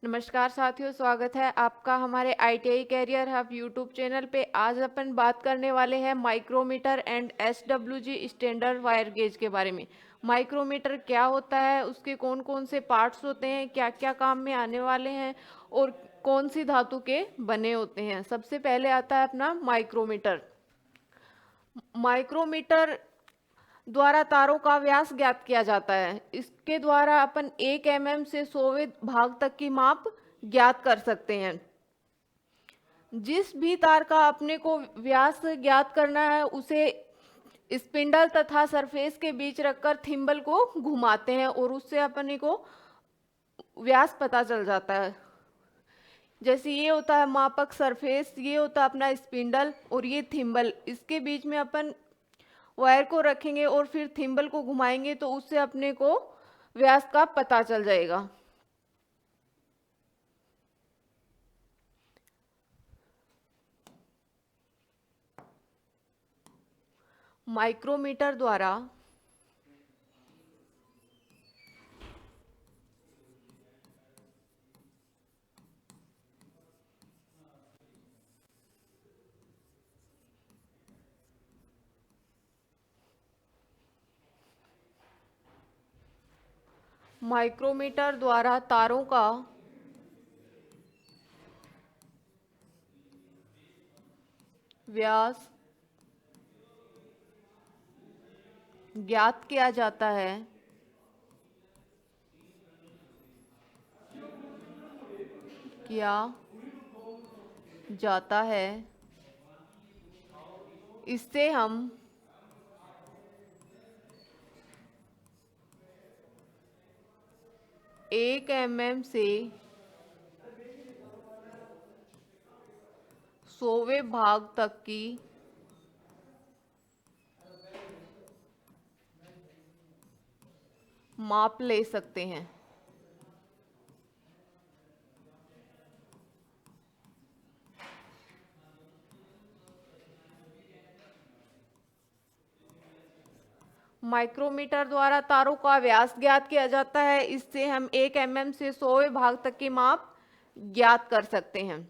नमस्कार साथियों, स्वागत है आपका हमारे ITI career hub YouTube channel पे। आज अपन बात करने वाले हैं micrometer and SWG standard wire gauge के बारे में। माइक्रोमीटर क्या होता है, उसके कौन कौन से पार्ट्स होते हैं, क्या क्या काम में आने वाले हैं और कौन सी धातु के बने होते हैं। सबसे पहले आता है अपना माइक्रोमीटर। माइक्रोमीटर द्वारा तारों का व्यास ज्ञात किया जाता है। इसके द्वारा अपन 1 mm से 100वें भाग तक की माप ज्ञात कर सकते हैं। जिस भी तार का अपने को व्यास ज्ञात करना है उसे स्पिंडल तथा सरफेस के बीच रखकर थिम्बल को घुमाते हैं और उससे अपने को व्यास पता चल जाता है। जैसे ये होता है मापक सरफेस, ये होता है अपना स्पिंडल और ये थिम्बल। इसके बीच में अपन वायर को रखेंगे और फिर थिम्बल को घुमाएंगे तो उससे अपने को व्यास का पता चल जाएगा। माइक्रोमीटर द्वारा तारों का व्यास ज्ञात किया जाता है। इससे हम 1 mm से 100वें भाग तक की माप ले सकते हैं। माइक्रोमीटर द्वारा तारों का व्यास ज्ञात किया जाता है। इससे हम 1 mm से 100वें भाग तक की माप ज्ञात कर सकते हैं।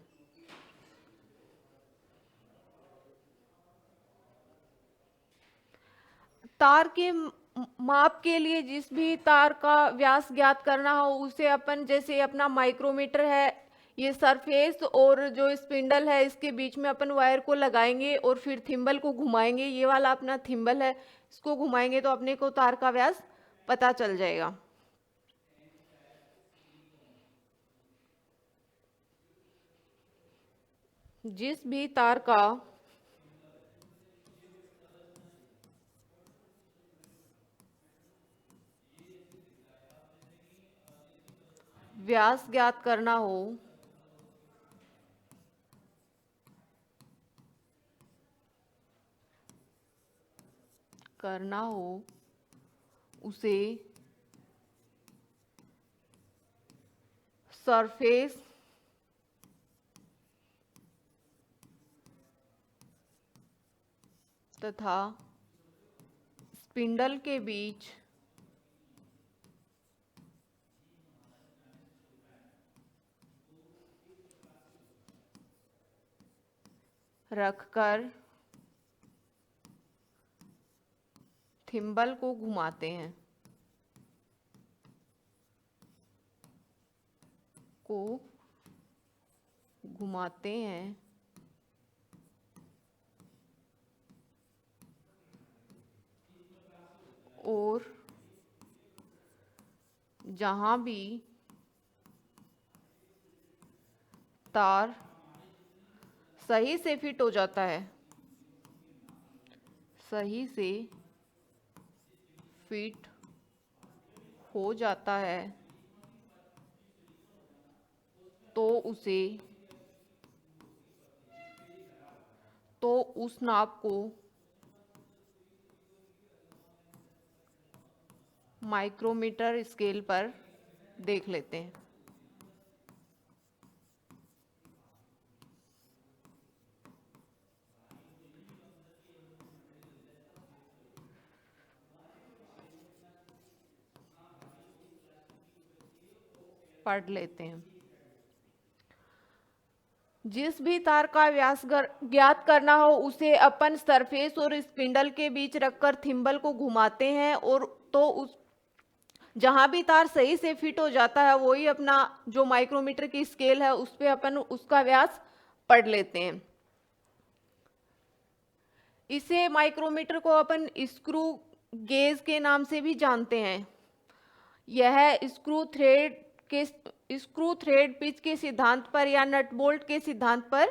तार के माप के लिए जिस भी तार का व्यास ज्ञात करना हो उसे अपन, जैसे अपना माइक्रोमीटर है, ये सरफेस और जो स्पिंडल है इसके बीच में अपन वायर को लगाएंगे और फिर थिम्बल को घुमाएंगे। ये वाला अपना थिम्बल है, इसको घुमाएंगे तो अपने को तार का व्यास पता चल जाएगा। जिस भी तार का व्यास ज्ञात करना हो उसे सरफेस तथा स्पिंडल के बीच रखकर थिम्बल को घुमाते हैं और जहां भी तार सही से फिट हो जाता है, सही से फिट हो जाता है तो उस नाप को माइक्रोमीटर स्केल पर देख लेते हैं। पढ़ लेते हैं। जिस भी तार का व्यास ज्ञात करना हो उसे अपन सरफेस और स्पिंडल के बीच रखकर थिम्बल को घुमाते हैं, और तो उस जहां भी तार सही से फिट हो जाता है वही अपना जो माइक्रोमीटर की स्केल है उस पे अपन उसका व्यास पढ़ लेते हैं। इसे माइक्रोमीटर को अपन स्क्रू गेज के नाम से भी जानते हैं। यह स्क्रू थ्रेड पिच के सिद्धांत पर या नट बोल्ट के सिद्धांत पर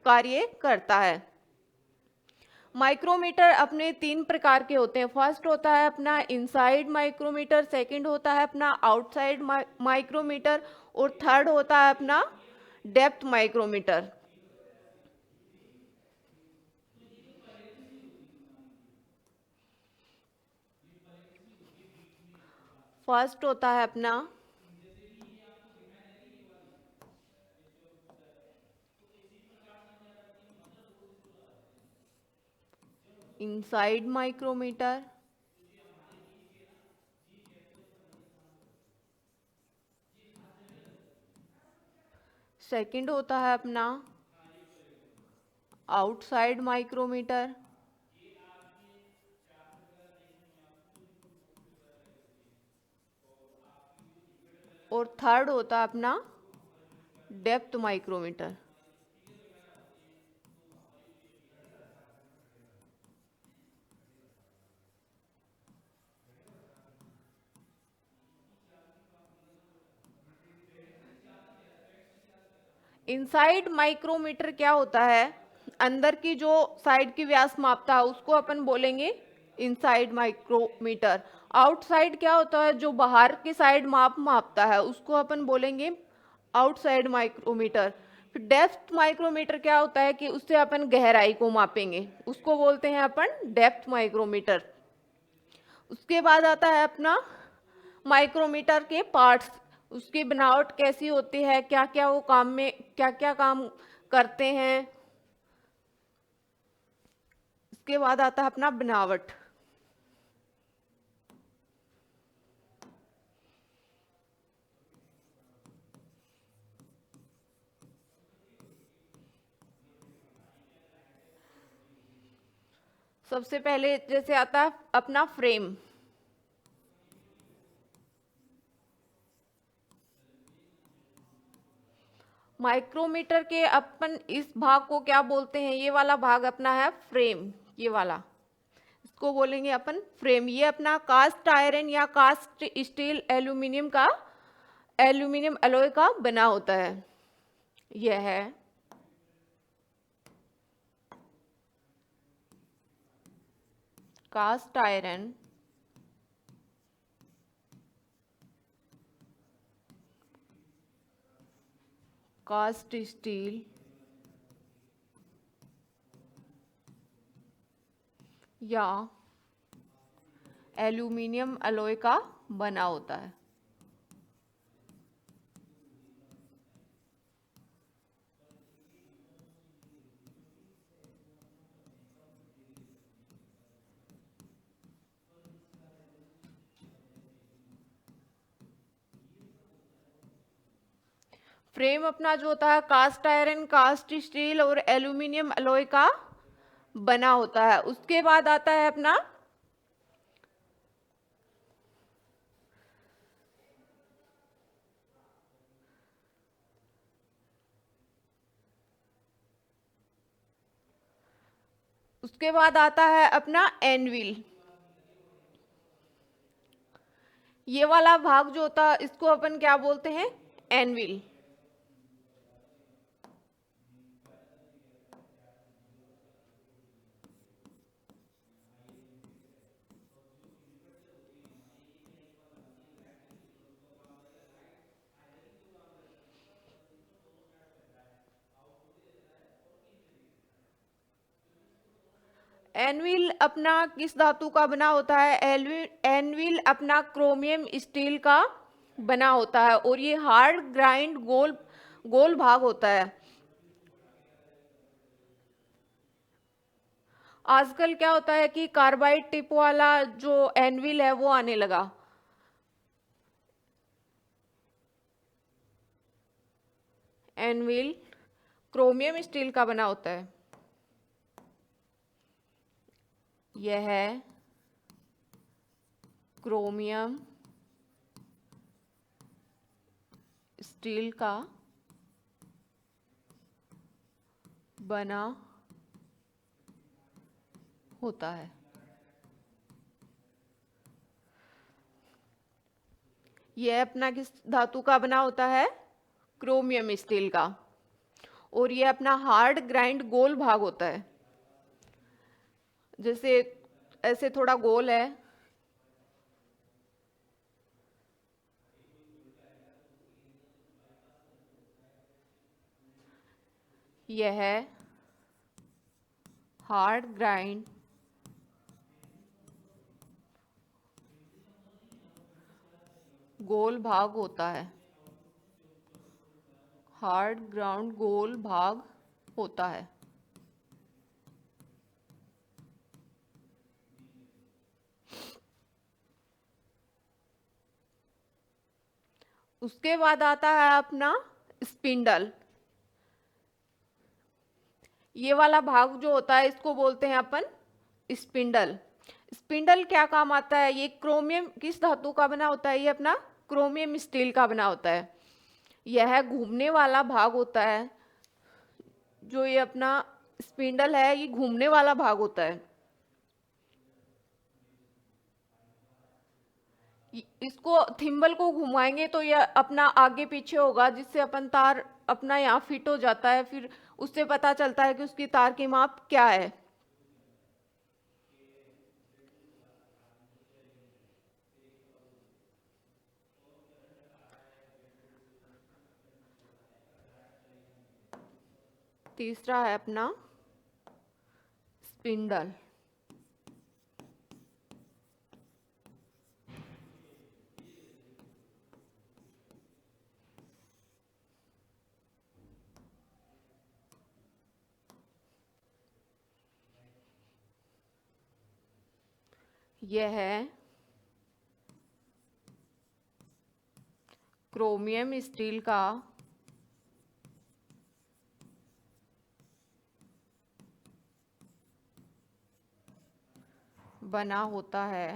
कार्य करता है। माइक्रोमीटर अपने 3 प्रकार के होते हैं। फर्स्ट होता है अपना इनसाइड माइक्रोमीटर, सेकंड होता है अपना आउटसाइड माइक्रोमीटर, और थर्ड होता है अपना डेप्थ माइक्रोमीटर। फर्स्ट होता है अपना इनसाइड माइक्रोमीटर, सेकंड होता है अपना आउटसाइड माइक्रोमीटर, और थर्ड होता है अपना डेप्थ माइक्रोमीटर। इनसाइड माइक्रोमीटर क्या होता है, अंदर की जो साइड की व्यास मापता है उसको अपन बोलेंगे इनसाइड माइक्रोमीटर। आउटसाइड क्या होता है, जो बाहर की साइड मापता है उसको अपन बोलेंगे आउटसाइड माइक्रोमीटर। फिर डेप्थ माइक्रोमीटर क्या होता है कि उससे अपन गहराई को मापेंगे, उसको बोलते हैं अपन डेप्थ माइक्रोमीटर। उसके बाद आता है अपना माइक्रोमीटर के पार्ट्स, उसकी बनावट कैसी होती है, क्या क्या वो काम में क्या क्या काम करते हैं। उसके बाद आता है अपना बनावट। सबसे पहले जैसे आता है अपना फ्रेम। माइक्रोमीटर के अपन इस भाग को क्या बोलते हैं, ये वाला भाग अपना है फ्रेम, ये वाला इसको बोलेंगे अपन फ्रेम। ये अपना कास्ट आयरन या कास्ट स्टील एल्यूमिनियम एलॉय का बना होता है। यह है कास्ट आयरन, कास्ट स्टील या एल्यूमिनियम एलॉय का बना होता है। फ्रेम अपना जो होता है कास्ट आयरन, कास्ट स्टील और एल्यूमिनियम एलॉय का बना होता है। उसके बाद आता है अपना अपना एनविल। ये वाला भाग जो होता है इसको अपन क्या बोलते हैं, एनविल। एनविल अपना किस धातु का बना होता है, एनविल अपना क्रोमियम स्टील का बना होता है, और ये हार्ड ग्राइंड गोल गोल भाग होता है। आजकल क्या होता है कि कार्बाइड टिप वाला जो एनविल है वो आने लगा। एनविल क्रोमियम स्टील का बना होता है। यह है क्रोमियम स्टील का बना होता है। यह अपना किस धातु का बना होता है? क्रोमियम स्टील का। और यह अपना हार्ड ग्राइंड गोल भाग होता है। जैसे ऐसे थोड़ा गोल है, यह है हार्ड ग्राइंड गोल भाग होता है। हार्ड ग्राउंड गोल भाग होता है। उसके बाद आता है अपना स्पिंडल। ये वाला भाग जो होता है इसको बोलते हैं अपन स्पिंडल। स्पिंडल क्या काम आता है? ये क्रोमियम किस धातु का बना होता है? ये अपना क्रोमियम स्टील का बना होता है। यह घूमने वाला भाग होता है। जो ये अपना स्पिंडल है ये घूमने वाला भाग होता है। इसको थिम्बल को घुमाएंगे तो ये अपना आगे पीछे होगा, जिससे अपन तार अपना यहाँ फिट हो जाता है। फिर उससे पता चलता है कि उसकी तार की माप क्या है। तीसरा है अपना स्पिंडल। यह है क्रोमियम स्टील का बना होता है।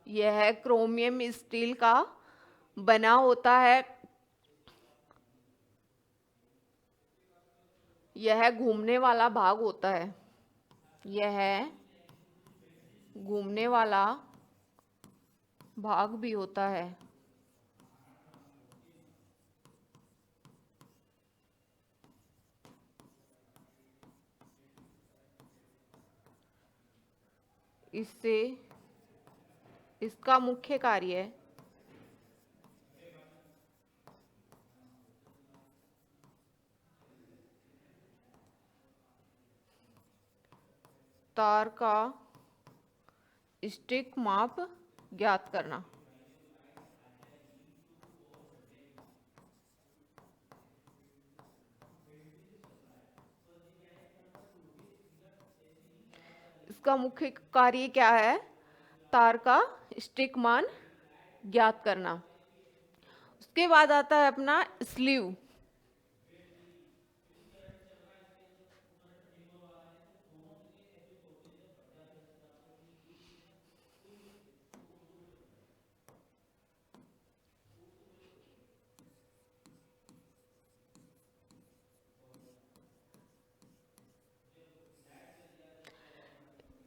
यह क्रोमियम स्टील का बना होता है। यह घूमने वाला भाग होता है। यह घूमने वाला भाग भी होता है। इससे इसका मुख्य कार्य तार का स्टिक माप ज्ञात करना। इसका मुख्य कार्य क्या है? तार का स्टिक मान ज्ञात करना। उसके बाद आता है अपना स्लीव।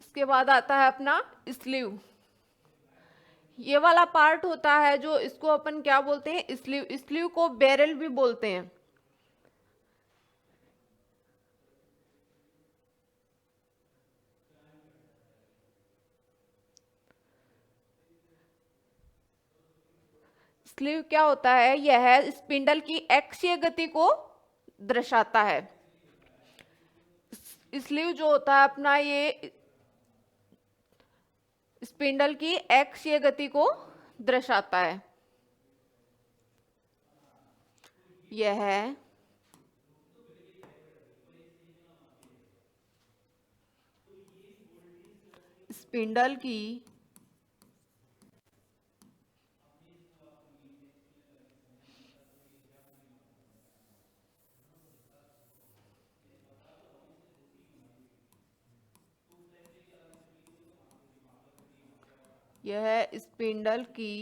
इसके बाद आता है अपना स्लीव। ये वाला पार्ट होता है जो इसको अपन क्या बोलते हैं? स्लीव। स्लीव को बैरल भी बोलते हैं। स्लीव क्या होता है? यह स्पिंडल की एक्सीय गति को दर्शाता है। स्लीव जो होता है अपना ये स्पिंडल की एक्सीय गति को दर्शाता है। यह स्पिंडल की यह स्पिंडल की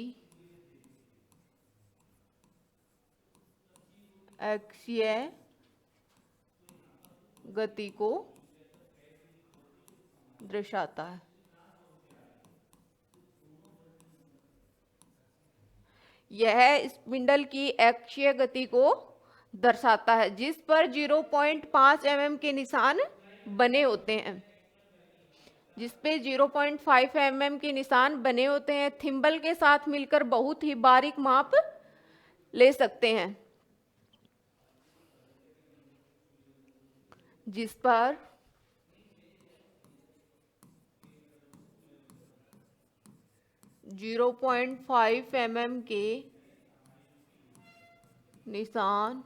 अक्षीय गति को दर्शाता है। यह स्पिंडल की अक्षीय गति को दर्शाता है जिस पर 0.5 mm के निशान बने होते हैं। जिस पे 0.5 mm के निशान बने होते हैं। थिम्बल के साथ मिलकर बहुत ही बारीक माप ले सकते हैं जिस पर 0.5 mm के निशान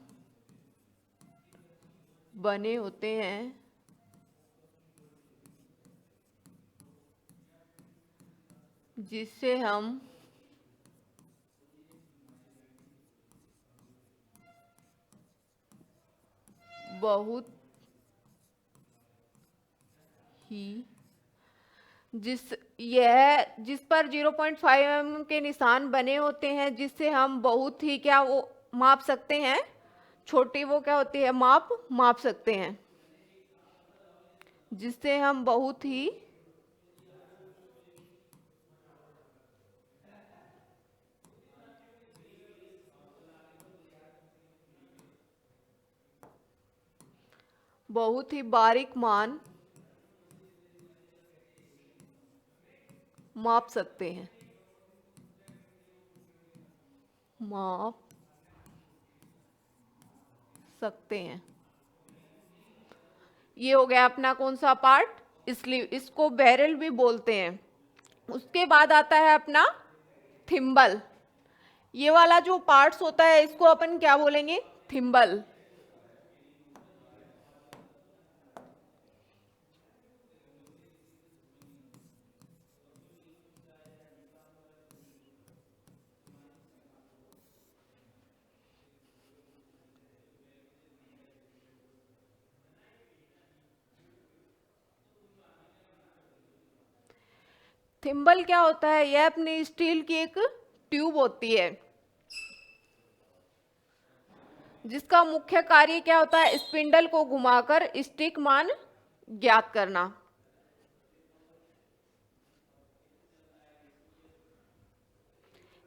बने होते हैं जिससे हम बहुत ही जिस पर 0.5 mm के निशान बने होते हैं जिससे हम बहुत ही क्या वो माप सकते हैं, छोटी वो क्या होती है माप सकते हैं जिससे हम बहुत ही बारीक मान माप सकते हैं ये हो गया अपना कौन सा पार्ट, स्लीव, इसको बैरल भी बोलते हैं। उसके बाद आता है अपना थिम्बल। ये वाला जो पार्ट्स होता है इसको अपन क्या बोलेंगे, थिम्बल। थिम्बल क्या होता है, यह अपनी स्टील की एक ट्यूब होती है जिसका मुख्य कार्य क्या होता है, स्पिंडल को घुमाकर स्टिक मान ज्ञात करना।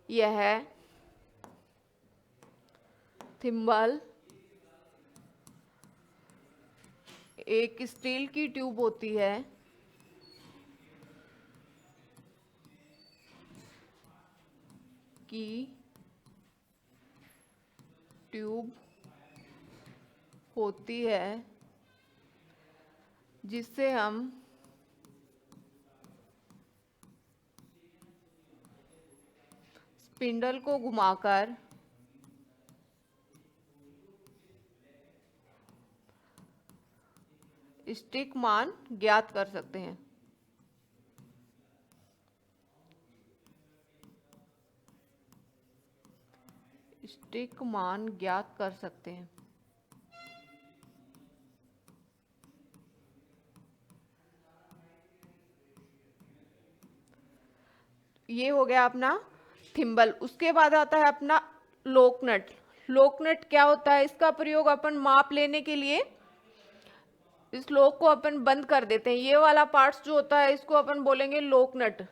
यह थिम्बल एक स्टील की ट्यूब होती है की ट्यूब होती है जिससे हम स्पिंडल को घुमाकर स्टिक मान ज्ञात कर सकते हैं। स्टिक मान ज्ञात कर सकते हैं। ये हो गया अपना थिम्बल। उसके बाद आता है अपना लोकनट। लोकनट क्या होता है, इसका प्रयोग अपन माप लेने के लिए इस लोक को अपन बंद कर देते हैं। ये वाला पार्ट्स जो होता है इसको अपन बोलेंगे लोकनट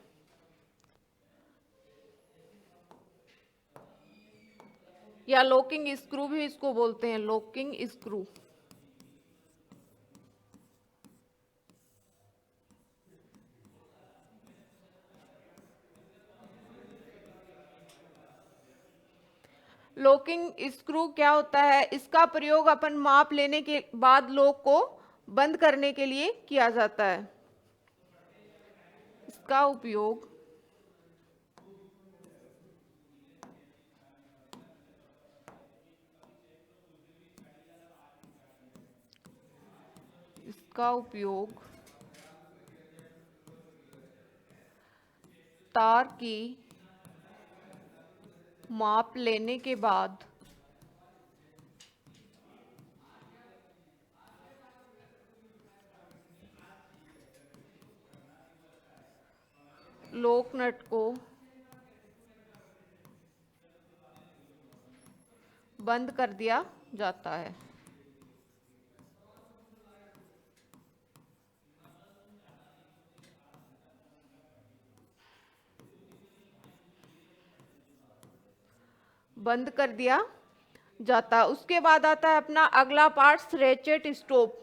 या लॉकिंग स्क्रू भी इसको बोलते हैं, लॉकिंग स्क्रू। लॉकिंग स्क्रू क्या होता है, इसका प्रयोग अपन माप लेने के बाद लॉक को बंद करने के लिए किया जाता है। इसका उपयोग तार की माप लेने के बाद लोक नट को बंद कर दिया जाता है। बंद कर दिया जाता। उसके बाद आता है अपना अगला पार्ट, रेचेट स्टॉप।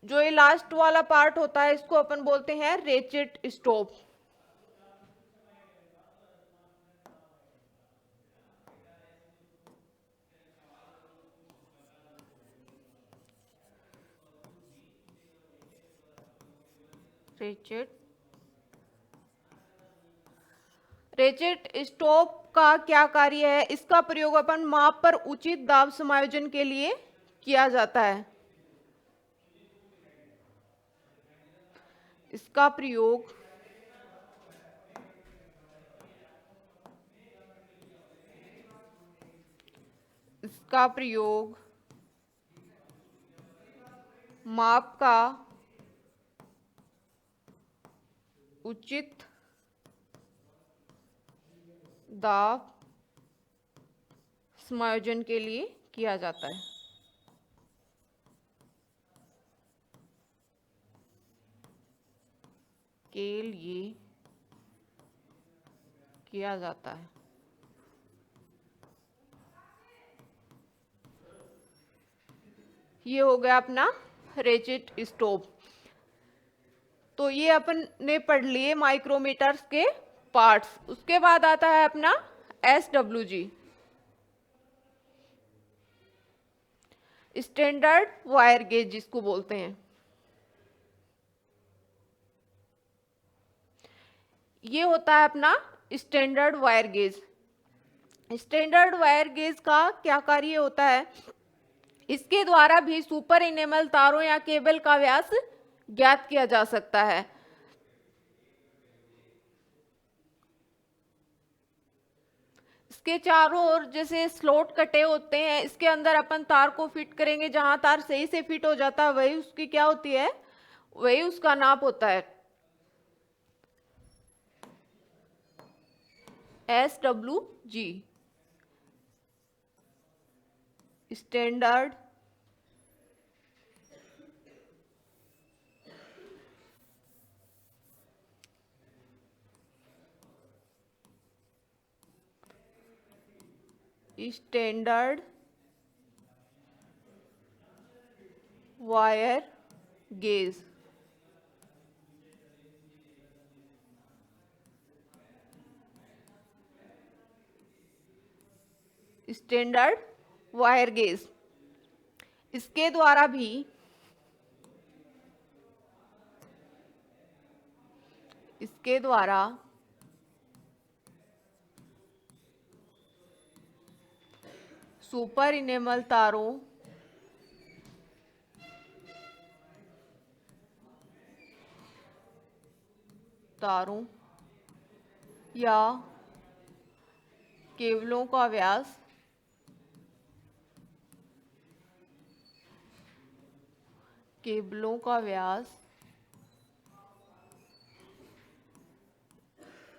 जो ये लास्ट वाला पार्ट होता है इसको अपन बोलते हैं ratchet stop. Ratchet ratchet stop का क्या कार्य है? इसका प्रयोग अपन माप पर उचित दाब समायोजन के लिए किया जाता है। इसका प्रयोग माप का उचित दाब समायोजन के लिए किया जाता है। के लिए किया जाता है। ये हो गया अपना रेचेट स्टॉप। तो ये अपन ने पढ़ लिए माइक्रोमीटर्स के पार्ट्स। उसके बाद आता है अपना SWG, स्टैंडर्ड वायर गेज जिसको बोलते हैं। ये होता है अपना standard wire gauge. Standard wire gauge का क्या कार्य होता है? इसके द्वारा भी सुपर इनेमल तारों या केबल का व्यास ज्ञात किया जा सकता है। इसके चारों ओर जैसे स्लॉट कटे होते हैं, इसके अंदर अपन तार को फिट करेंगे। जहां तार सही से फिट हो जाता है वही उसकी क्या होती है, वही उसका नाप होता है। SWG, standard standard wire gauge. Standard wire gauge, इसके द्वारा भी सुपर इनेमल तारों या केबलों का व्यास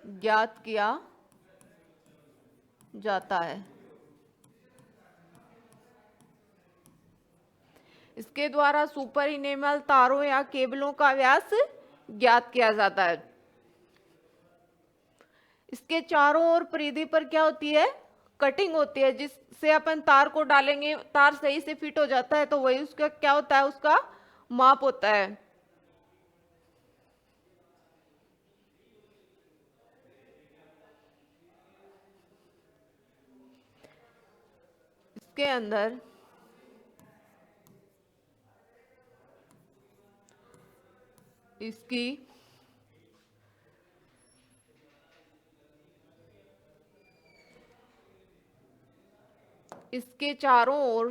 ज्ञात किया जाता है। इसके द्वारा सुपर इनेमल तारों या केबलों का व्यास ज्ञात किया जाता है। इसके चारों ओर परिधि पर क्या होती है, कटिंग होती है, जिससे अपन तार को डालेंगे, तार सही से फिट हो जाता है, तो वही उसका क्या होता है, उसका माप होता है। इसके अंदर इसके चारों ओर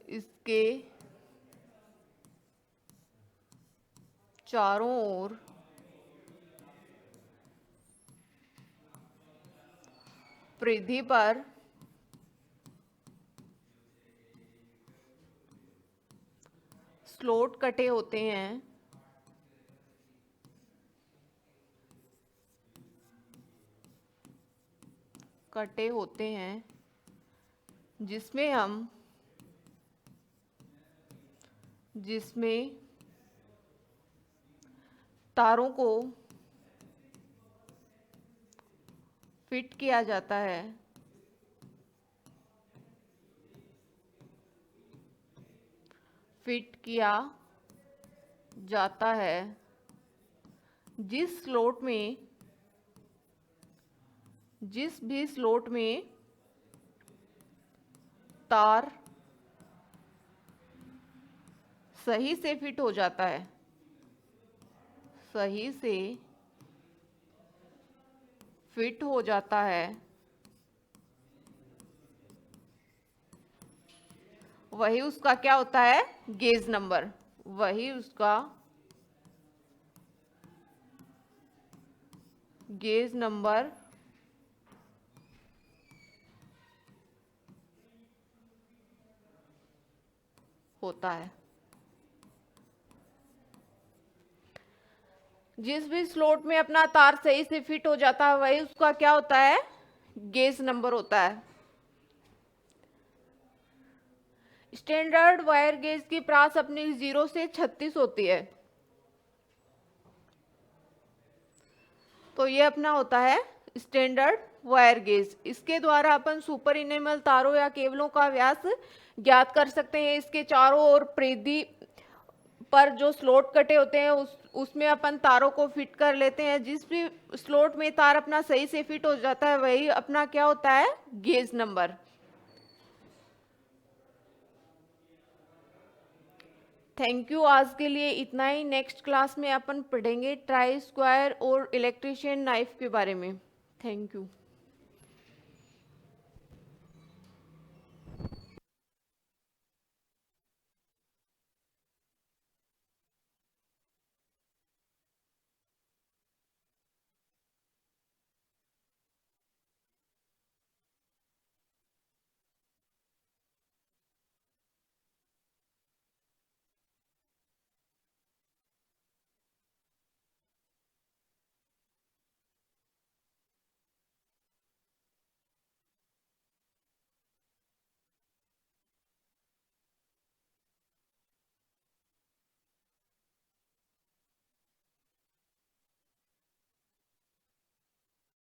इसके चारों ओर परिधि पर स्लॉट कटे होते हैं, जिसमें तारों को फिट किया जाता है, जिस भी स्लॉट में तार सही से फिट हो जाता है, वही उसका क्या होता है, गेज नंबर। वही उसका गेज नंबर होता है। जिस भी स्लॉट में अपना तार सही से फिट हो जाता है वही उसका क्या होता है, गेज नंबर होता है। स्टैंडर्ड वायर गेज की प्रास अपनी 0 से 36 होती है। तो ये अपना होता है स्टैंडर्ड वायर गेज। इसके द्वारा अपन सुपर इनेमल तारों या केबलों का व्यास ज्ञात कर सकते हैं। इसके चारों ओर परिधि पर जो स्लॉट कटे होते हैं उसमें अपन तारों को फिट कर लेते हैं। जिस भी स्लॉट में तार अपना सही से फिट हो जाता है वही अपना क्या होता है, गेज नंबर। Thank you. आज के लिए इतना ही। नेक्स्ट क्लास में अपन पढ़ेंगे ट्राई स्क्वायर और इलेक्ट्रीशियन नाइफ के बारे में। Thank you.